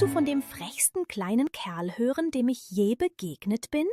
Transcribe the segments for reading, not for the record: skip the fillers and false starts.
Willst du von dem frechsten kleinen Kerl hören, dem ich je begegnet bin?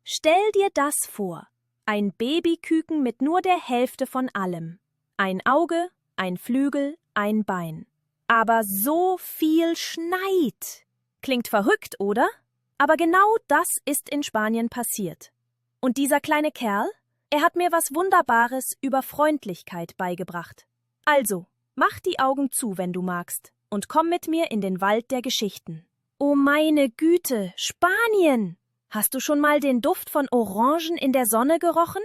Stell dir das vor. Ein Babyküken mit nur der Hälfte von allem. Ein Auge, ein Flügel, ein Bein. Aber so viel schneit. Klingt verrückt, oder? Aber genau das ist in Spanien passiert. Und dieser kleine Kerl, er hat mir was Wunderbares über Freundlichkeit beigebracht. Also, mach die Augen zu, wenn du magst, und komm mit mir in den Wald der Geschichten. Oh meine Güte, Spanien! Hast du schon mal den Duft von Orangen in der Sonne gerochen?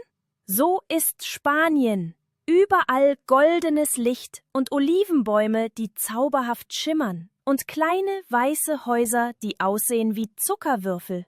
So ist Spanien. Überall goldenes Licht und Olivenbäume, die zauberhaft schimmern, und kleine weiße Häuser, die aussehen wie Zuckerwürfel.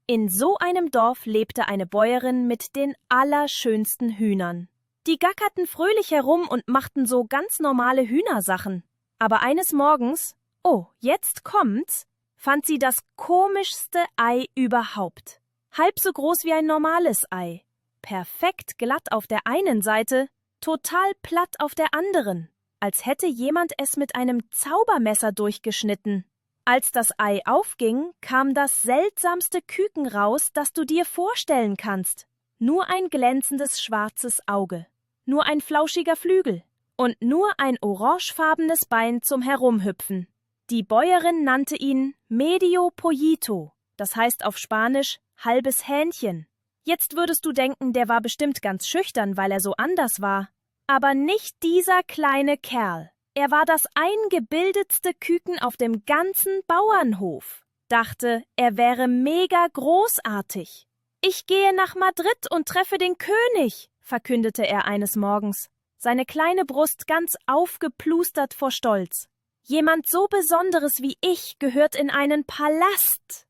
In so einem Dorf lebte eine Bäuerin mit den allerschönsten Hühnern. Die gackerten fröhlich herum und machten so ganz normale Hühnersachen. Aber eines Morgens, oh, jetzt kommt's, fand sie das komischste Ei überhaupt. Halb so groß wie ein normales Ei. Perfekt glatt auf der einen Seite, total platt auf der anderen. Als hätte jemand es mit einem Zaubermesser durchgeschnitten. Als das Ei aufging, kam das seltsamste Küken raus, das du dir vorstellen kannst. Nur ein glänzendes schwarzes Auge. Nur ein flauschiger Flügel. Und nur ein orangefarbenes Bein zum Herumhüpfen. Die Bäuerin nannte ihn Medio Pollito, das heißt auf Spanisch halbes Hähnchen. Jetzt würdest du denken, der war bestimmt ganz schüchtern, weil er so anders war. Aber nicht dieser kleine Kerl. Er war das eingebildetste Küken auf dem ganzen Bauernhof. Dachte, er wäre mega großartig. Ich gehe nach Madrid und treffe den König, verkündete er eines Morgens. Seine kleine Brust ganz aufgeplustert vor Stolz. Jemand so Besonderes wie ich gehört in einen Palast.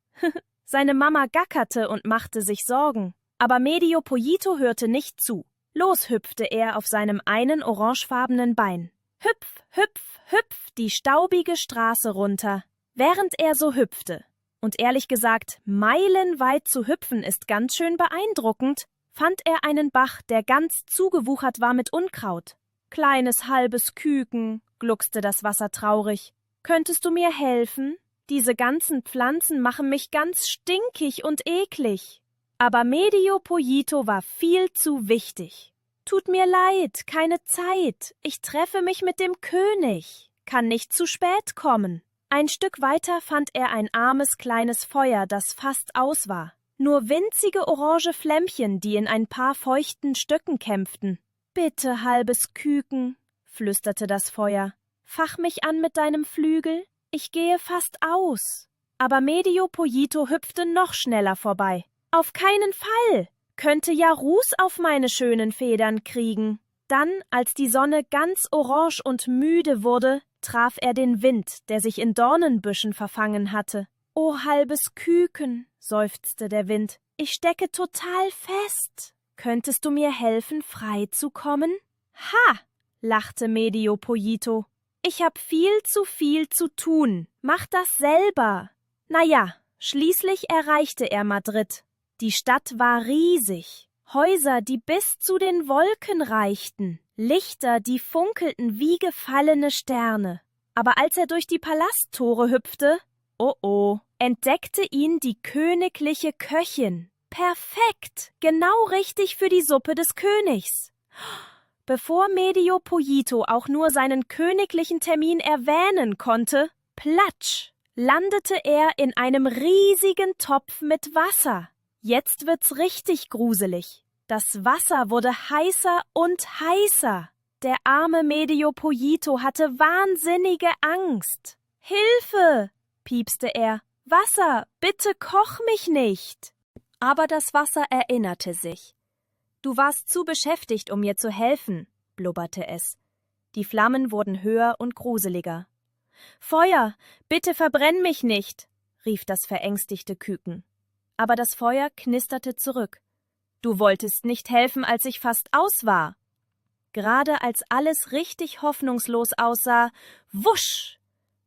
Seine Mama gackerte und machte sich Sorgen. Aber Medio Pollito hörte nicht zu. Los hüpfte er auf seinem einen orangefarbenen Bein. Hüpf, hüpf, hüpf die staubige Straße runter, während er so hüpfte. Und ehrlich gesagt, meilenweit zu hüpfen ist ganz schön beeindruckend, fand er einen Bach, der ganz zugewuchert war mit Unkraut. »Kleines halbes Küken«, gluckste das Wasser traurig. »Könntest du mir helfen? Diese ganzen Pflanzen machen mich ganz stinkig und eklig.« Aber Medio Pollito war viel zu wichtig. »Tut mir leid, keine Zeit. Ich treffe mich mit dem König. Kann nicht zu spät kommen.« Ein Stück weiter fand er ein armes kleines Feuer, das fast aus war. Nur winzige orange Flämmchen, die in ein paar feuchten Stöcken kämpften. »Bitte, halbes Küken«, flüsterte das Feuer. »Fach mich an mit deinem Flügel. Ich gehe fast aus.« Aber Medio Pollito hüpfte noch schneller vorbei. »Auf keinen Fall! Könnte ja Ruß auf meine schönen Federn kriegen.« Dann, als die Sonne ganz orange und müde wurde, traf er den Wind, der sich in Dornenbüschen verfangen hatte. »O halbes Küken«, seufzte der Wind, »ich stecke total fest. Könntest du mir helfen, frei zu kommen?« »Ha«, lachte Medio Pollito, »ich hab viel zu tun. Mach das selber.« Na ja, schließlich erreichte er Madrid. Die Stadt war riesig. Häuser, die bis zu den Wolken reichten. Lichter, die funkelten wie gefallene Sterne. Aber als er durch die Palasttore hüpfte, oh, entdeckte ihn die königliche Köchin. Perfekt, genau richtig für die Suppe des Königs. Bevor Medio Pollito auch nur seinen königlichen Termin erwähnen konnte, platsch, landete er in einem riesigen Topf mit Wasser. Jetzt wird's richtig gruselig. Das Wasser wurde heißer und heißer. Der arme Medio Pollito hatte wahnsinnige Angst. »Hilfe«, piepste er. »Wasser, bitte koch mich nicht!« Aber das Wasser erinnerte sich. »Du warst zu beschäftigt, um mir zu helfen«, blubberte es. Die Flammen wurden höher und gruseliger. »Feuer, bitte verbrenn mich nicht«, rief das verängstigte Küken. Aber das Feuer knisterte zurück. »Du wolltest nicht helfen, als ich fast aus war.« Gerade als alles richtig hoffnungslos aussah, wusch,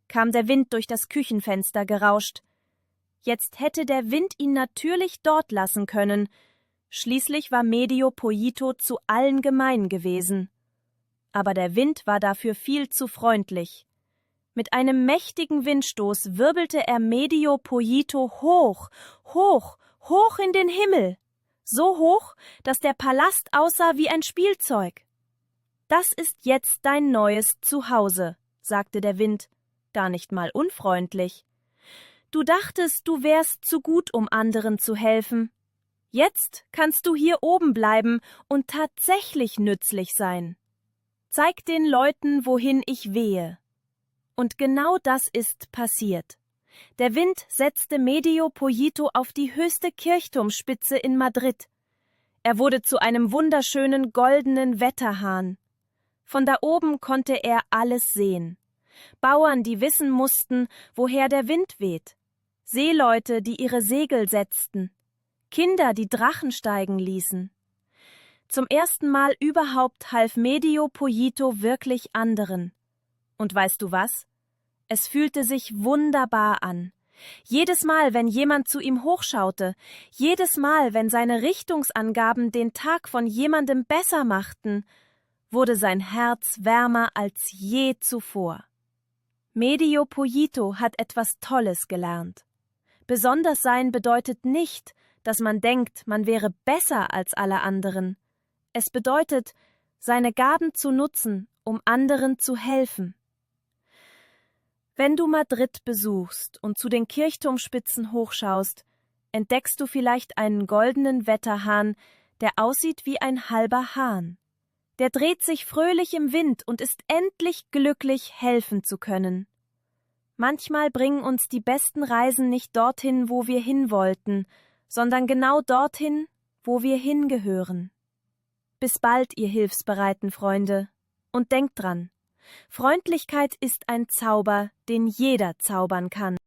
kam der Wind durch das Küchenfenster gerauscht. Jetzt hätte der Wind ihn natürlich dort lassen können. Schließlich war Medio Pollito zu allen gemein gewesen. Aber der Wind war dafür viel zu freundlich. Mit einem mächtigen Windstoß wirbelte er Medio Pollito hoch, hoch, hoch in den Himmel, so hoch, dass der Palast aussah wie ein Spielzeug. »Das ist jetzt dein neues Zuhause«, sagte der Wind, gar nicht mal unfreundlich. »Du dachtest, du wärst zu gut, um anderen zu helfen. Jetzt kannst du hier oben bleiben und tatsächlich nützlich sein. Zeig den Leuten, wohin ich wehe.« Und genau das ist passiert. Der Wind setzte Medio Pollito auf die höchste Kirchturmspitze in Madrid. Er wurde zu einem wunderschönen goldenen Wetterhahn. Von da oben konnte er alles sehen. Bauern, die wissen mussten, woher der Wind weht. Seeleute, die ihre Segel setzten. Kinder, die Drachen steigen ließen. Zum ersten Mal überhaupt half Medio Pollito wirklich anderen. Und weißt du was? Es fühlte sich wunderbar an. Jedes Mal, wenn jemand zu ihm hochschaute, jedes Mal, wenn seine Richtungsangaben den Tag von jemandem besser machten, wurde sein Herz wärmer als je zuvor. Medio Pollito hat etwas Tolles gelernt. Besonders sein bedeutet nicht, dass man denkt, man wäre besser als alle anderen. Es bedeutet, seine Gaben zu nutzen, um anderen zu helfen. Wenn du Madrid besuchst und zu den Kirchturmspitzen hochschaust, entdeckst du vielleicht einen goldenen Wetterhahn, der aussieht wie ein halber Hahn. Der dreht sich fröhlich im Wind und ist endlich glücklich, helfen zu können. Manchmal bringen uns die besten Reisen nicht dorthin, wo wir hinwollten, sondern genau dorthin, wo wir hingehören. Bis bald, ihr hilfsbereiten Freunde. Und denkt dran, Freundlichkeit ist ein Zauber, den jeder zaubern kann.